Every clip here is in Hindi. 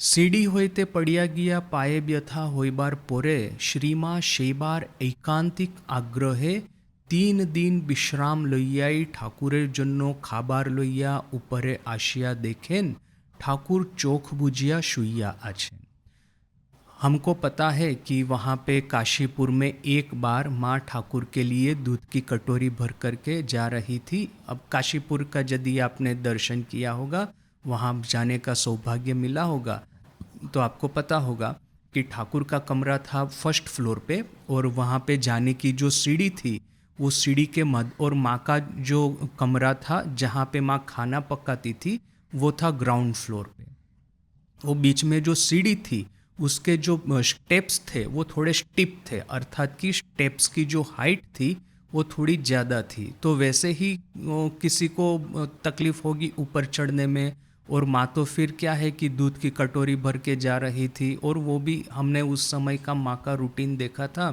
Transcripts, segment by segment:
सीडी होइते पड़िया गिया पाए व्यथा होइबार पोरे श्रीमा शेबार एकांतिक आग्रहे 3 दिन विश्राम लइयाई ठाकुरेर जन्य खाबार लइया ऊपरे आशिया देखें ठाकुर चोख बुझिया शुइया आछेन। हमको पता है कि वहाँ पे काशीपुर में एक बार माँ ठाकुर के लिए दूध की कटोरी भर करके जा रही थी। अब काशीपुर का यदि आपने दर्शन किया होगा, वहाँ जाने का सौभाग्य मिला होगा, तो आपको पता होगा कि ठाकुर का कमरा था फर्स्ट फ्लोर पे और वहाँ पे जाने की जो सीढ़ी थी वो सीढ़ी के मध्य, और माँ का जो कमरा था जहाँ पे माँ खाना पकाती थी वो था ग्राउंड फ्लोर पे। वो बीच में जो सीढ़ी थी उसके जो स्टेप्स थे वो थोड़े स्टिप थे, अर्थात कि स्टेप्स की जो हाइट थी वो थोड़ी ज़्यादा थी। तो वैसे ही किसी को तकलीफ़ होगी ऊपर चढ़ने में, और माँ तो फिर क्या है कि दूध की कटोरी भर के जा रही थी। और वो भी हमने उस समय का माँ का रूटीन देखा था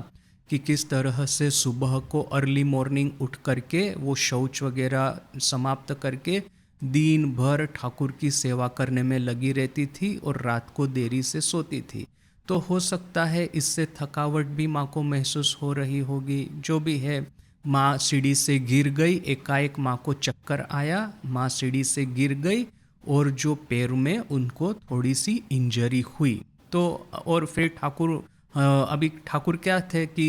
कि किस तरह से सुबह को अर्ली मॉर्निंग उठ करके वो शौच वगैरह समाप्त करके दिन भर ठाकुर की सेवा करने में लगी रहती थी और रात को देरी से सोती थी। तो हो सकता है इससे थकावट भी माँ को महसूस हो रही होगी। जो भी है, माँ सीढ़ी से गिर गई, एकाएक माँ को चक्कर आया, माँ सीढ़ी से गिर गई और जो पैर में उनको थोड़ी सी इंजरी हुई। तो और फिर ठाकुर अभी ठाकुर क्या थे कि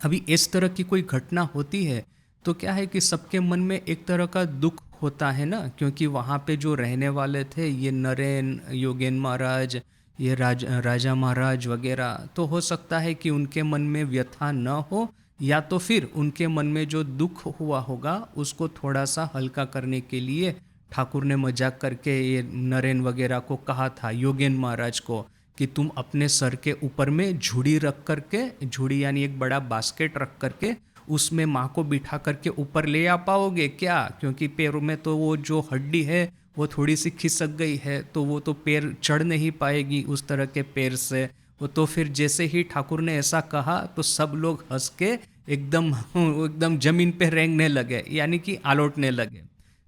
अभी इस तरह की कोई घटना होती है तो क्या है कि सबके मन में एक तरह का दुख होता है ना, क्योंकि वहाँ पे जो रहने वाले थे ये नरेन, योगेन महाराज, ये राजा महाराज वगैरह, तो हो सकता है कि उनके मन में व्यथा न हो, या तो फिर उनके मन में जो दुख हुआ होगा उसको थोड़ा सा हल्का करने के लिए ठाकुर ने मजाक करके ये नरेन वगैरह को कहा था, योगेन महाराज को, कि तुम अपने सर के ऊपर में झूड़ी रख करके, झूड़ी यानी एक बड़ा बास्केट रख करके उसमें माँ को बिठा करके ऊपर ले आ पाओगे क्या, क्योंकि पैरों में तो वो जो हड्डी है वो थोड़ी सी खिसक गई है, तो वो तो पैर चढ़ नहीं पाएगी उस तरह के पैर से। वो तो फिर जैसे ही ठाकुर ने ऐसा कहा तो सब लोग हंस के एकदम एकदम जमीन पे रेंगने लगे, यानी कि आलोटने लगे।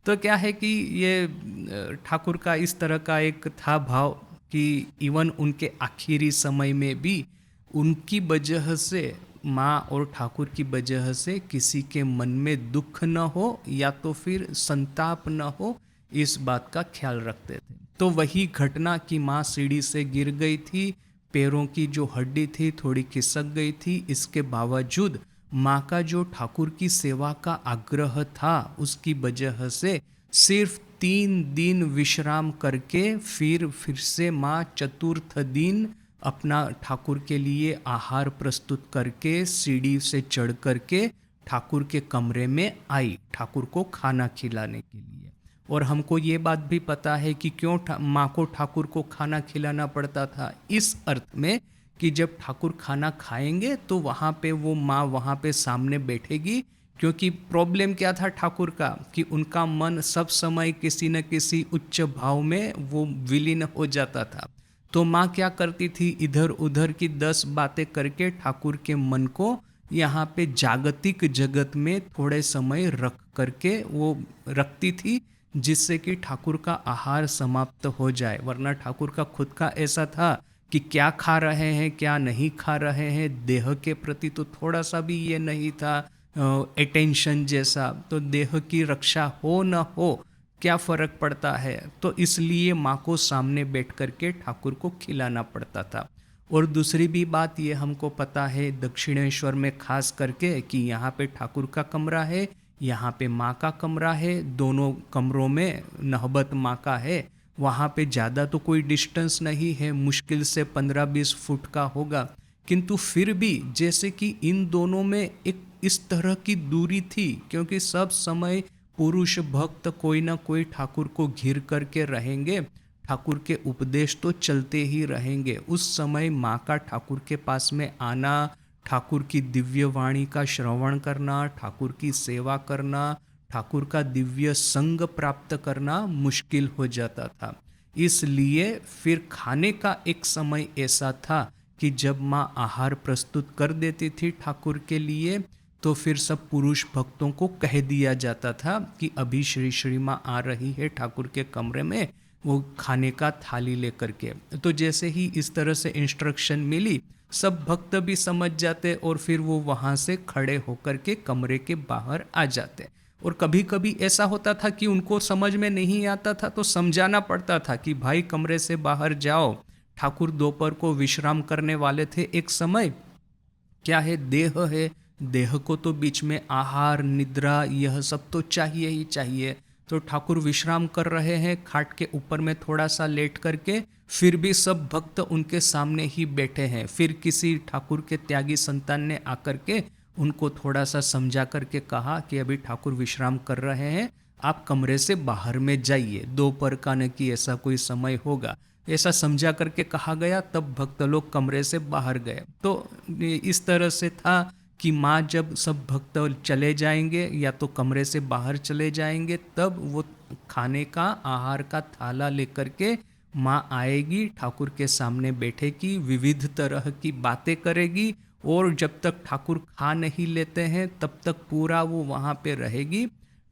तो क्या है कि ये ठाकुर का इस तरह का एक था भाव कि इवन उनके आखिरी समय में भी उनकी वजह से, माँ और ठाकुर की वजह से किसी के मन में दुख न हो या तो फिर संताप न हो, इस बात का ख्याल रखते थे। तो वही घटना कि माँ सीढ़ी से गिर गई थी, पैरों की जो हड्डी थी थोड़ी खिसक गई थी, इसके बावजूद माँ का जो ठाकुर की सेवा का आग्रह था उसकी वजह से सिर्फ 3 दिन विश्राम करके फिर से माँ चतुर्थ दिन अपना ठाकुर के लिए आहार प्रस्तुत करके सीढ़ी से चढ़ करके ठाकुर के कमरे में आई, ठाकुर को खाना खिलाने के लिए। और हमको ये बात भी पता है कि क्यों माँ को ठाकुर को खाना खिलाना पड़ता था, इस अर्थ में कि जब ठाकुर खाना खाएंगे तो वहाँ पे वो माँ वहाँ पे सामने बैठेगी, क्योंकि प्रॉब्लम क्या था ठाकुर का कि उनका मन सब समय किसी न किसी उच्च भाव में वो विलीन हो जाता था। तो माँ क्या करती थी, इधर उधर की 10 बातें करके ठाकुर के मन को यहाँ पे जागतिक जगत में थोड़े समय रख करके वो रखती थी, जिससे कि ठाकुर का आहार समाप्त हो जाए। वरना ठाकुर का खुद का ऐसा था कि क्या खा रहे हैं क्या नहीं खा रहे हैं, देह के प्रति तो थोड़ा सा भी ये नहीं था अटेंशन जैसा। तो देह की रक्षा हो न हो क्या फर्क पड़ता है, तो इसलिए माँ को सामने बैठ करके ठाकुर को खिलाना पड़ता था। और दूसरी भी बात ये हमको पता है दक्षिणेश्वर में खास करके कि यहाँ पे ठाकुर का कमरा है, यहाँ पे माँ का कमरा है, दोनों कमरों में नहबत माँ का है। वहाँ पे ज़्यादा तो कोई डिस्टेंस नहीं है, मुश्किल से 15-20 फुट का होगा, किंतु फिर भी जैसे कि इन दोनों में एक इस तरह की दूरी थी, क्योंकि सब समय पुरुष भक्त कोई ना कोई ठाकुर को घिर करके रहेंगे, ठाकुर के उपदेश तो चलते ही रहेंगे। उस समय माँ का ठाकुर के पास में आना, ठाकुर की दिव्य वाणी का श्रवण करना, ठाकुर की सेवा करना, ठाकुर का दिव्य संग प्राप्त करना मुश्किल हो जाता था। इसलिए फिर खाने का एक समय ऐसा था कि जब माँ आहार प्रस्तुत कर देती थी ठाकुर के लिए, तो फिर सब पुरुष भक्तों को कह दिया जाता था कि अभी श्री श्री माँ आ रही है ठाकुर के कमरे में, वो खाने का थाली लेकर के। तो जैसे ही इस तरह से इंस्ट्रक्शन मिली, सब भक्त भी समझ जाते और फिर वो वहाँ से खड़े होकर के कमरे के बाहर आ जाते। और कभी कभी ऐसा होता था कि उनको समझ में नहीं आता था तो समझाना पड़ता था कि भाई कमरे से बाहर जाओ, ठाकुर दोपहर को विश्राम करने वाले थे। एक समय क्या है, देह है, देह को तो बीच में आहार निद्रा यह सब तो चाहिए ही चाहिए। तो ठाकुर विश्राम कर रहे हैं खाट के ऊपर में थोड़ा सा लेट करके, फिर भी सब भक्त उनके सामने ही बैठे हैं। फिर किसी ठाकुर के त्यागी संतान ने आकर के उनको थोड़ा सा समझा करके कहा कि अभी ठाकुर विश्राम कर रहे हैं, आप कमरे से बाहर में जाइए, दोपहर का न कि ऐसा कोई समय होगा। ऐसा समझा करके कहा गया, तब भक्त लोग कमरे से बाहर गए। तो इस तरह से था कि माँ जब सब भक्त चले जाएंगे या तो कमरे से बाहर चले जाएंगे, तब वो खाने का आहार का थाला लेकर के माँ आएगी, ठाकुर के सामने बैठेगी, विविध तरह की बातें करेगी, और जब तक ठाकुर खा नहीं लेते हैं तब तक पूरा वो वहाँ पे रहेगी।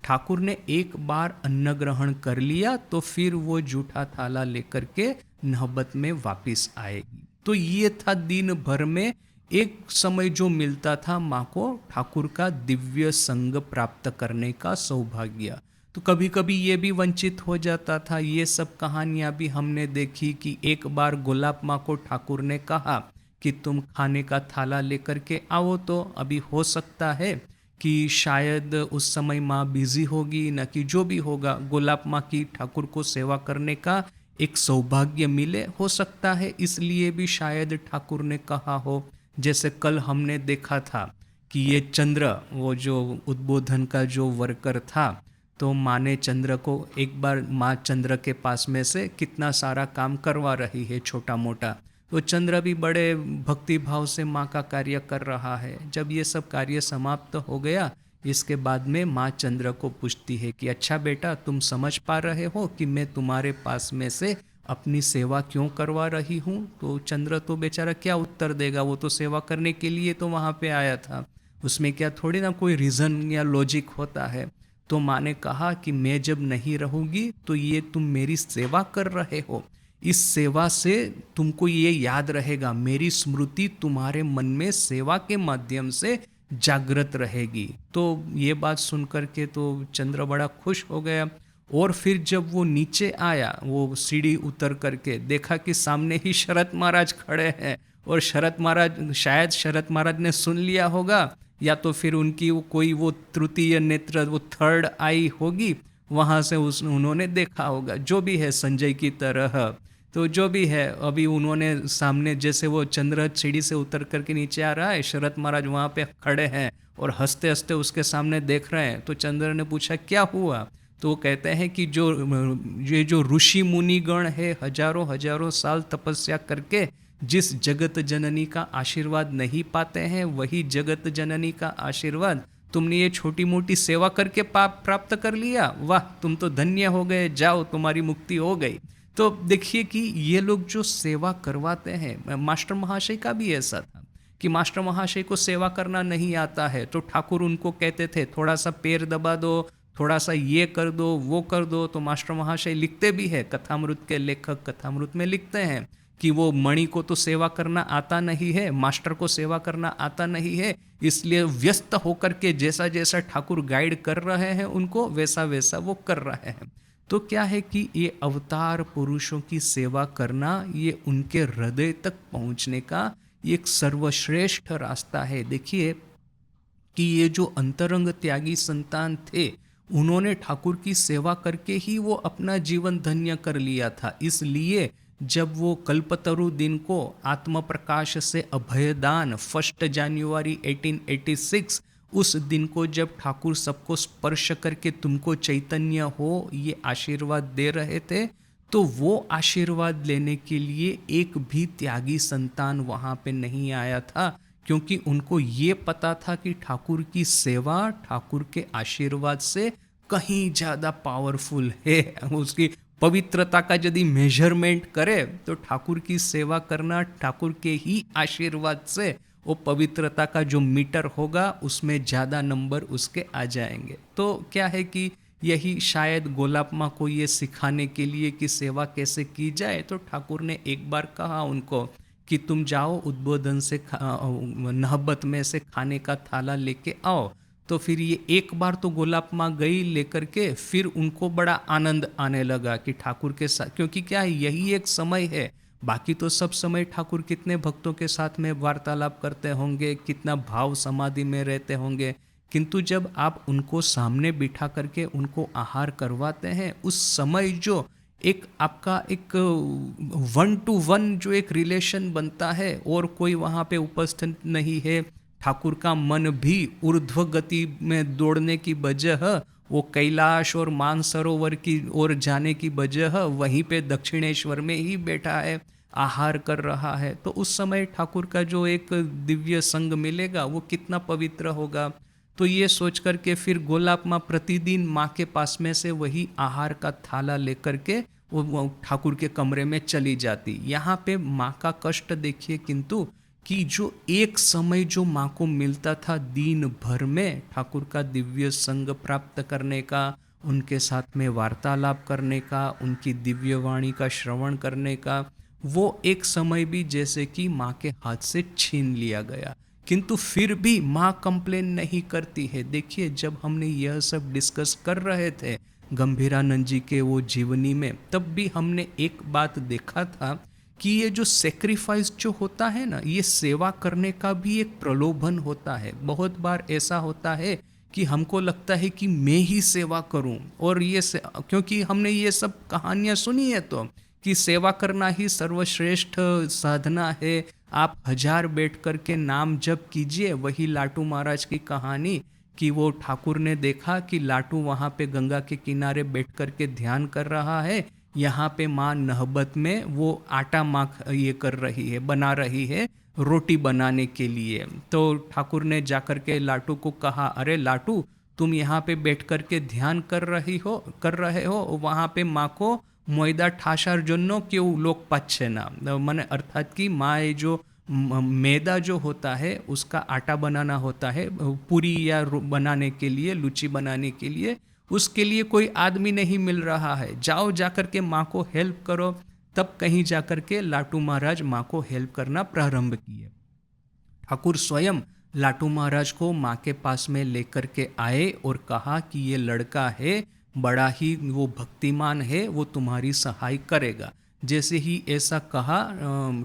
ठाकुर ने एक बार अन्न ग्रहण कर लिया तो फिर वो जूठा थाला लेकर के नहबत में वापस आएगी। तो ये था दिन भर में एक समय जो मिलता था माँ को ठाकुर का दिव्य संग प्राप्त करने का सौभाग्य। तो कभी कभी ये भी वंचित हो जाता था। ये सब कहानियाँ भी हमने देखी कि एक बार गुलाब माँ को ठाकुर ने कहा कि तुम खाने का थाला लेकर के आओ। तो अभी हो सकता है कि शायद उस समय माँ बिजी होगी, न कि जो भी होगा, गुलाब माँ की ठाकुर को सेवा करने का एक सौभाग्य मिले, हो सकता है इसलिए भी शायद ठाकुर ने कहा हो। जैसे कल हमने देखा था कि ये चंद्र, वो जो उद्बोधन का जो वर्कर था, तो माँ ने चंद्र को एक बार, माँ चंद्र के पास में से कितना सारा काम करवा रही है छोटा मोटा, तो चंद्र भी बड़े भक्ति भाव से माँ का कार्य कर रहा है। जब ये सब कार्य समाप्त हो गया, इसके बाद में माँ चंद्र को पूछती है कि अच्छा बेटा, तुम समझ पा रहे हो कि मैं तुम्हारे पास में से अपनी सेवा क्यों करवा रही हूँ? तो चंद्र तो बेचारा क्या उत्तर देगा, वो तो सेवा करने के लिए तो वहाँ पे आया था, उसमें क्या थोड़ी ना कोई रीज़न या लॉजिक होता है। तो माँ ने कहा कि मैं जब नहीं रहूँगी तो ये तुम मेरी सेवा कर रहे हो, इस सेवा से तुमको ये याद रहेगा, मेरी स्मृति तुम्हारे मन में सेवा के माध्यम से जागृत रहेगी। तो ये बात सुन करके तो चंद्र बड़ा खुश हो गया। और फिर जब वो नीचे आया, वो सीढ़ी उतर करके देखा कि सामने ही शरत महाराज खड़े हैं, और शरत महाराज, शायद शरत महाराज ने सुन लिया होगा, या तो फिर उनकी वो कोई वो तृतीय नेत्र, वो थर्ड आई होगी, वहाँ से उन्होंने देखा होगा, जो भी है संजय की तरह। तो जो भी है, अभी उन्होंने सामने, जैसे वो चंद्र सीढ़ी से उतर करके नीचे आ रहा है, शरत महाराज वहाँ पे खड़े हैं और हंसते हंसते उसके सामने देख रहे हैं। तो चंद्र ने पूछा क्या हुआ? तो वो कहते हैं कि ये जो ऋषि मुनिगण है, हजारों हजारों साल तपस्या करके जिस जगत जननी का आशीर्वाद नहीं पाते हैं, वही जगत जननी का आशीर्वाद तुमने ये छोटी मोटी सेवा करके प्राप्त कर लिया। वाह, तुम तो धन्य हो गए, जाओ तुम्हारी मुक्ति हो गई। तो देखिए कि ये लोग जो सेवा करवाते हैं, मास्टर महाशय का भी ऐसा था कि मास्टर महाशय को सेवा करना नहीं आता है, तो ठाकुर उनको कहते थे थोड़ा सा पैर दबा दो, थोड़ा सा ये कर दो, वो कर दो। तो मास्टर महाशय लिखते भी है, कथामृत के लेखक कथामृत में लिखते हैं कि वो मणि को तो सेवा करना आता नहीं है, मास्टर को सेवा करना आता नहीं है, इसलिए व्यस्त होकर के जैसा जैसा ठाकुर गाइड कर रहे हैं उनको, वैसा वैसा वो कर रहे हैं। तो क्या है कि ये अवतार पुरुषों की सेवा करना, ये उनके हृदय तक पहुंचने का एक सर्वश्रेष्ठ रास्ता है। देखिए कि ये जो अंतरंग त्यागी संतान थे, उन्होंने ठाकुर की सेवा करके ही वो अपना जीवन धन्य कर लिया था। इसलिए जब वो कल्पतरु दिन को आत्म प्रकाश से अभयदान 1 जनवरी 1886, उस दिन को जब ठाकुर सबको स्पर्श करके तुमको चैतन्य हो ये आशीर्वाद दे रहे थे, तो वो आशीर्वाद लेने के लिए एक भी त्यागी संतान वहाँ पे नहीं आया था, क्योंकि उनको ये पता था कि ठाकुर की सेवा ठाकुर के आशीर्वाद से कहीं ज़्यादा पावरफुल है। उसकी पवित्रता का यदि मेजरमेंट करे तो ठाकुर की सेवा करना ठाकुर के ही आशीर्वाद से, वो पवित्रता का जो मीटर होगा उसमें ज़्यादा नंबर उसके आ जाएंगे। तो क्या है कि यही शायद गोलाप माँ को ये सिखाने के लिए कि सेवा कैसे की जाए, तो ठाकुर ने एक बार कहा उनको कि तुम जाओ उद्बोधन से नहबत में से खाने का थाला लेके आओ। तो फिर ये एक बार तो गोलाप माँ गई लेकर के, फिर उनको बड़ा आनंद आने लगा कि ठाकुर के साथ, क्योंकि क्या है, यही एक समय है। बाकी तो सब समय ठाकुर कितने भक्तों के साथ में वार्तालाप करते होंगे, कितना भाव समाधि में रहते होंगे, किंतु जब आप उनको सामने बिठा करके उनको आहार करवाते हैं, उस समय जो एक आपका एक 1 to 1 जो एक रिलेशन बनता है, और कोई वहाँ पे उपस्थित नहीं है, ठाकुर का मन भी ऊर्ध्व गति में दौड़ने की वजह, वो कैलाश और मानसरोवर की ओर जाने की वजह वहीं पे दक्षिणेश्वर में ही बैठा है, आहार कर रहा है। तो उस समय ठाकुर का जो एक दिव्य संग मिलेगा वो कितना पवित्र होगा। तो ये सोच करके फिर गोलाप माँ प्रतिदिन माँ के पास में से वही आहार का थाला लेकर के वो ठाकुर के कमरे में चली जाती। यहाँ पे माँ का कष्ट देखिए, किंतु कि जो एक समय जो माँ को मिलता था दिन भर में ठाकुर का दिव्य संग प्राप्त करने का, उनके साथ में वार्तालाप करने का, उनकी दिव्य वाणी का श्रवण करने का, वो एक समय भी जैसे कि माँ के हाथ से छीन लिया गया। किंतु फिर भी माँ कंप्लेन नहीं करती है। देखिए, जब हमने यह सब डिस्कस कर रहे थे गंभीरानंद जी के वो जीवनी में, तब भी हमने एक बात देखा था कि ये जो सेक्रीफाइस जो होता है ना, ये सेवा करने का भी एक प्रलोभन होता है। बहुत बार ऐसा होता है कि हमको लगता है कि मैं ही सेवा करूं, और ये क्योंकि हमने ये सब कहानियां सुनी है, तो कि सेवा करना ही सर्वश्रेष्ठ साधना है, आप 1000 बैठ करके नाम जप कीजिए। वही लाटू महाराज की कहानी कि वो ठाकुर ने देखा कि लाटू वहाँ पे गंगा के किनारे बैठ करके ध्यान कर रहा है, यहाँ पे माँ नहबत में वो आटा माँ ये कर रही है, बना रही है रोटी बनाने के लिए। तो ठाकुर ने जाकर के लाटू को कहा, अरे लाटू, तुम यहाँ पे बैठ करके ध्यान कर रहे हो, वहाँ पे माँ को ময়দা ঠাসার জন্য কেউ লোক পাচ্ছে না, মানে अर्थात कि माँ जो मैदा जो होता है उसका आटा बनाना होता है पूरी या बनाने के लिए, लुची बनाने के लिए, उसके लिए कोई आदमी नहीं मिल रहा है, जाओ जाकर के माँ को हेल्प करो। तब कहीं जाकर के लाटू महाराज माँ को हेल्प करना प्रारंभ किए। ठाकुर स्वयं लाटू महाराज को माँ के पास में लेकर के आए और कहा कि ये लड़का है, बड़ा ही वो भक्तिमान है, वो तुम्हारी सहाय करेगा। जैसे ही ऐसा कहा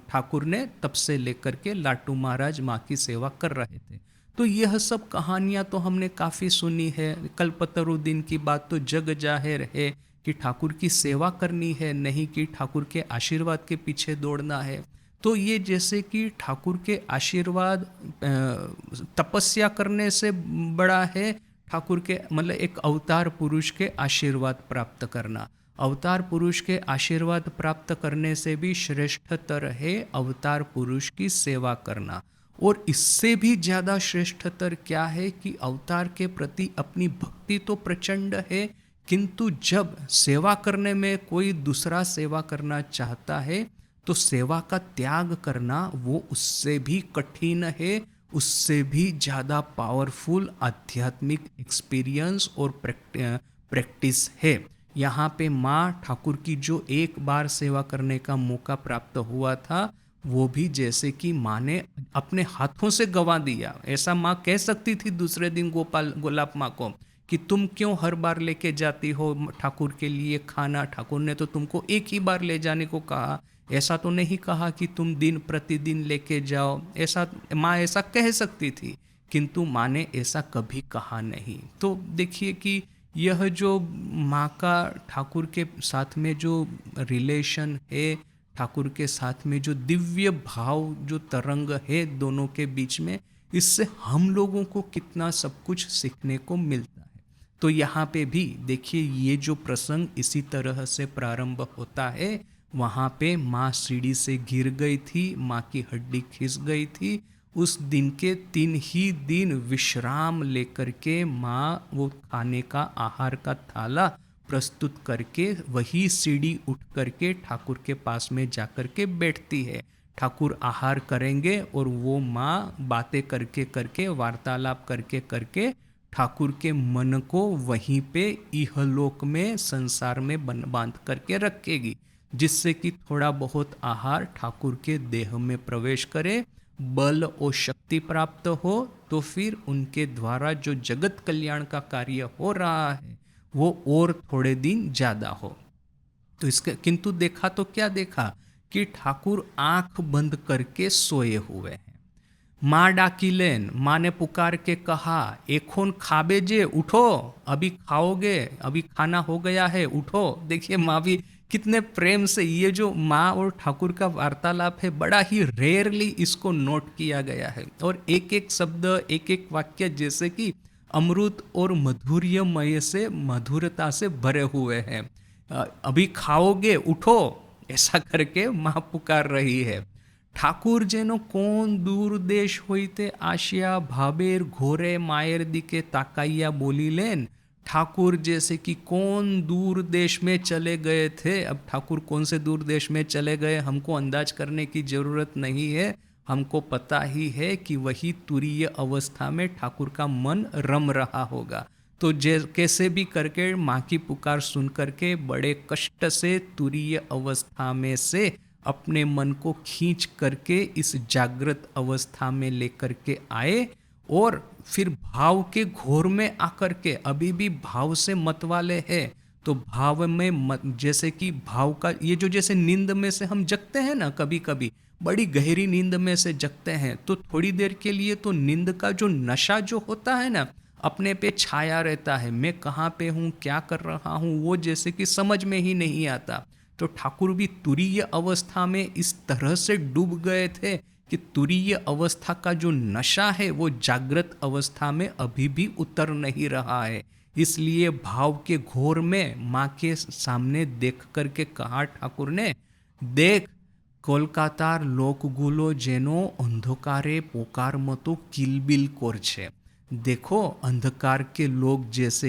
ठाकुर ने, तब से लेकर के लाटू महाराज माँ की सेवा कर रहे थे। तो यह सब कहानियाँ तो हमने काफ़ी सुनी है। कल्पतरुद्दीन की बात तो जग जाहिर है कि ठाकुर की सेवा करनी है, नहीं कि ठाकुर के आशीर्वाद के पीछे दौड़ना है। तो ये जैसे कि ठाकुर के आशीर्वाद तपस्या करने से बड़ा है, ठाकुर के मतलब एक अवतार पुरुष के आशीर्वाद प्राप्त करना। अवतार पुरुष के आशीर्वाद प्राप्त करने से भी श्रेष्ठतर है अवतार पुरुष की सेवा करना। और इससे भी ज़्यादा श्रेष्ठतर क्या है कि अवतार के प्रति अपनी भक्ति तो प्रचंड है, किंतु जब सेवा करने में कोई दूसरा सेवा करना चाहता है तो सेवा का त्याग करना वो उससे भी कठिन है, उससे भी ज़्यादा पावरफुल आध्यात्मिक एक्सपीरियंस और प्रैक्टिस है। यहाँ पे माँ ठाकुर की जो एक बार सेवा करने का मौका प्राप्त हुआ था, वो भी जैसे कि माँ ने अपने हाथों से गंवा दिया। ऐसा माँ कह सकती थी दूसरे दिन गोलाप माँ को कि तुम क्यों हर बार लेके जाती हो ठाकुर के लिए खाना, ठाकुर ने तो तुमको एक ही बार ले जाने को कहा, ऐसा तो नहीं कहा कि तुम दिन प्रतिदिन लेके जाओ। ऐसा माँ ऐसा कह सकती थी, किंतु माँ ने ऐसा कभी कहा नहीं। तो देखिए कि यह जो माँ का ठाकुर के साथ में जो रिलेशन है, ठाकुर के साथ में जो दिव्य भाव जो तरंग है दोनों के बीच में, इससे हम लोगों को कितना सब कुछ सीखने को मिलता है। तो यहाँ पे भी देखिए ये जो प्रसंग इसी तरह से प्रारंभ होता है। वहाँ पे माँ सीढ़ी से गिर गई थी, माँ की हड्डी खिस गई थी। उस दिन के 3 ही दिन विश्राम लेकर के माँ वो खाने का आहार का थाला प्रस्तुत करके वही सीढ़ी उठ करके ठाकुर के पास में जाकर के बैठती है। ठाकुर आहार करेंगे और वो माँ बातें करके करके वार्तालाप करके करके ठाकुर के मन को वहीं पे इहलोक में संसार में बांध करके रखेगी, जिससे कि थोड़ा बहुत आहार ठाकुर के देह में प्रवेश करे, बल और शक्ति प्राप्त हो, तो फिर उनके द्वारा जो जगत कल्याण का कार्य हो रहा है वो और थोड़े दिन ज़्यादा हो। तो इसके किंतु देखा तो क्या देखा कि ठाकुर आंख बंद करके सोए हुए हैं। माँ डाकिलेन, माँ ने पुकार के कहा, एखोन खाबे जे, उठो, अभी खाओगे, अभी खाना हो गया है, उठो। देखिए माँ भी कितने प्रेम से, ये जो माँ और ठाकुर का वार्तालाप है बड़ा ही रेयरली इसको नोट किया गया है, और एक एक शब्द एक एक वाक्य जैसे कि अमृत और मधुर्यमय से, मधुरता से भरे हुए हैं। अभी खाओगे, उठो, ऐसा करके माँ पुकार रही है। ठाकुर जेनो कौन दूर देश होइते आशिया भाबेर घोरे मायर दिके ताकाइया बोलीलेन। ठाकुर जैसे कि कौन दूर देश में चले गए थे। अब ठाकुर कौन से दूर देश में चले गए हमको अंदाज करने की जरूरत नहीं है, हमको पता ही है कि वही तुरीय अवस्था में ठाकुर का मन रम रहा होगा। तो कैसे भी करके माँ की पुकार सुन करके बड़े कष्ट से तुरीय अवस्था में से अपने मन को खींच करके इस जागृत अवस्था में लेकर के आए, और फिर भाव के घोर में आकर के, अभी भी भाव से मत वाले हैं, तो भाव में मत, जैसे कि भाव का ये जो, जैसे नींद में से हम जगते हैं ना, कभी कभी बड़ी गहरी नींद में से जगते हैं, तो थोड़ी देर के लिए तो नींद का जो नशा जो होता है ना, अपने पे छाया रहता है, मैं कहाँ पे हूँ, क्या कर रहा हूँ, वो जैसे कि समझ में ही नहीं आता। तो ठाकुर भी तुरीय अवस्था में इस तरह से डूब गए थे कि तुरीय अवस्था का जो नशा है वो जागृत अवस्था में अभी भी उतर नहीं रहा है। इसलिए भाव के घोर में माँ के सामने देख करके कहा ठाकुर ने, देख কলকাতার লোকগুলো যেন অন্ধকারে পোকার মতো কিলবিल করছে। देखो अंधकार के लोग जैसे,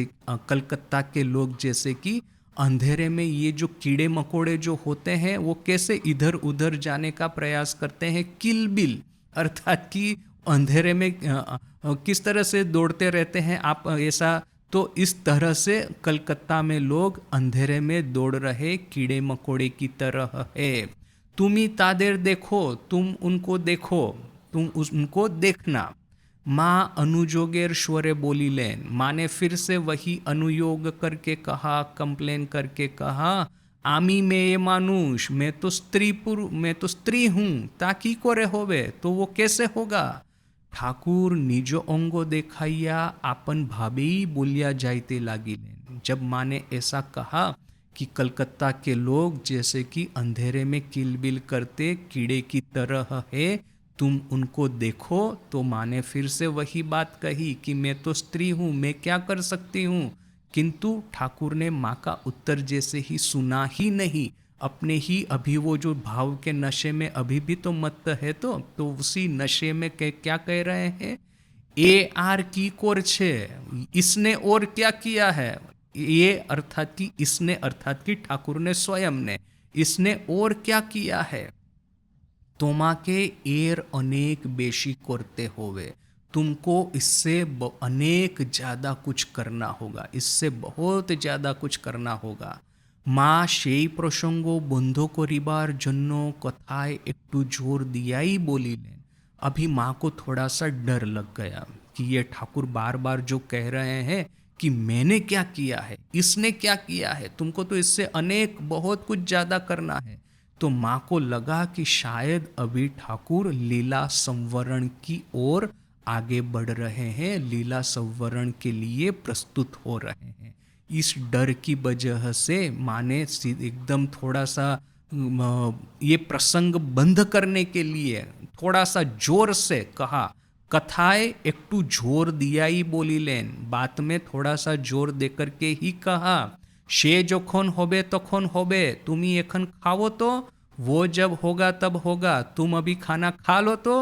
कलकत्ता के लोग जैसे कि अंधेरे में ये जो कीड़े मकोड़े जो होते हैं वो कैसे इधर उधर जाने का प्रयास करते हैं, किलबिल, अर्थात कि अंधेरे में किस तरह से दौड़ते रहते हैं आप, ऐसा। तो इस तरह से कलकत्ता में लोग अंधेरे में दौड़ रहे कीड़े मकोड़े की तरह है। तुम ही तादेर देखो, तुम उनको देखो, तुम उनको देखना। माँ अनुयोगेर स्वरे बोली लेन, माँ ने फिर से वही अनुयोग करके कहा, कंप्लेन करके कहा, आमी में ये मानुष, मैं तो स्त्री हूँ, ताकि करे होवे, तो वो कैसे होगा। ठाकुर निज अंग देखाइया आपन भावेई बोलिया जाइते लागिलेन। जब माँ ने ऐसा कहा कि कलकत्ता के लोग जैसे कि अंधेरे में किलबिल करते कीड़े की तरह है, तुम उनको देखो, तो माँ ने फिर से वही बात कही कि मैं तो स्त्री हूँ, मैं क्या कर सकती हूँ। किंतु ठाकुर ने माँ का उत्तर जैसे ही सुना ही नहीं, अपने ही अभी वो जो भाव के नशे में अभी भी तो मत है, तो उसी नशे में क्या कह रहे हैं, ए आर की कोर छे, इसने और क्या किया है। ये अर्थात कि इसने, अर्थात कि ठाकुर ने स्वयं ने, इसने और क्या किया है। তোমাকে এর अनेक बेशी करते होवे, तुमको इससे अनेक ज़्यादा कुछ करना होगा, इससे बहुत ज़्यादा कुछ करना होगा। মা সেই প্রসঙ্গ বন্ধ করিবার জন্য কথায় একটু জোর দিয়াই বলিলেন। अभी माँ को थोड़ा सा डर लग गया कि ये ठाकुर बार बार जो कह रहे हैं कि मैंने क्या किया है, इसने क्या किया है, तुमको तो इससे अनेक बहुत कुछ ज़्यादा करना है। तो माँ को लगा कि शायद अभी ठाकुर लीला संवरण की ओर आगे बढ़ रहे हैं, लीला संवरण के लिए प्रस्तुत हो रहे हैं। इस डर की वजह से माँ ने एकदम थोड़ा सा ये प्रसंग बंद करने के लिए थोड़ा सा जोर से कहा, कथाए एकटू जोर दिया ही बोली लेन, बात में थोड़ा सा जोर देकर के ही कहा, शे जखन होबे तखन होबे, तुम ही एखन खाओ, तो वो जब होगा तब होगा, तुम अभी खाना खा लो तो।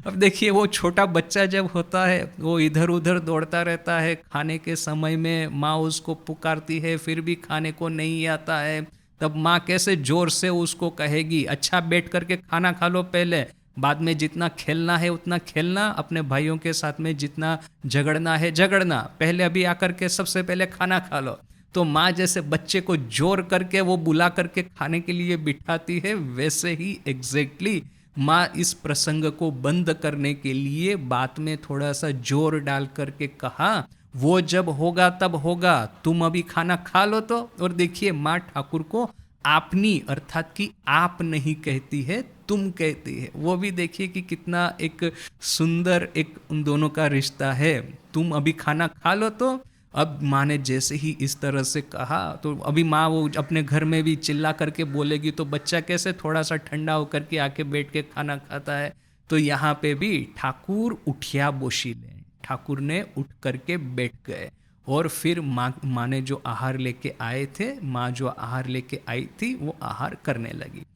अब देखिए वो छोटा बच्चा जब होता है वो इधर उधर दौड़ता रहता है, खाने के समय में माँ उसको पुकारती है फिर भी खाने को नहीं आता है, तब माँ कैसे जोर से उसको कहेगी, अच्छा बैठ करके खाना खा लो पहले, बाद में जितना खेलना है उतना खेलना, अपने भाइयों के साथ में जितना झगड़ना है झगड़ना, पहले अभी आकर के सबसे पहले खाना खा लो। तो माँ जैसे बच्चे को जोर करके वो बुला करके खाने के लिए बिठाती है, वैसे ही एग्जैक्टली माँ इस प्रसंग को बंद करने के लिए बात में थोड़ा सा जोर डाल करके कहा, वो जब होगा तब होगा, तुम अभी खाना खा लो तो। और देखिए माँ ठाकुर को आपनी अर्थात कि आप नहीं कहती है, तुम कहती है। वो भी देखिए कि कितना एक सुंदर एक उन दोनों का रिश्ता है। तुम अभी खाना खा लो तो। अब माँ ने जैसे ही इस तरह से कहा तो अभी माँ वो अपने घर में भी चिल्ला करके बोलेगी तो बच्चा कैसे थोड़ा सा ठंडा होकर के आके बैठ के खाना खाता है। तो यहाँ पे भी ठाकुर उठिया बोशीले, ठाकुर ने उठ करके बैठ गए। और फिर माँ ने जो आहार लेके आए थे, माँ जो आहार लेके आई थी वो आहार करने लगी।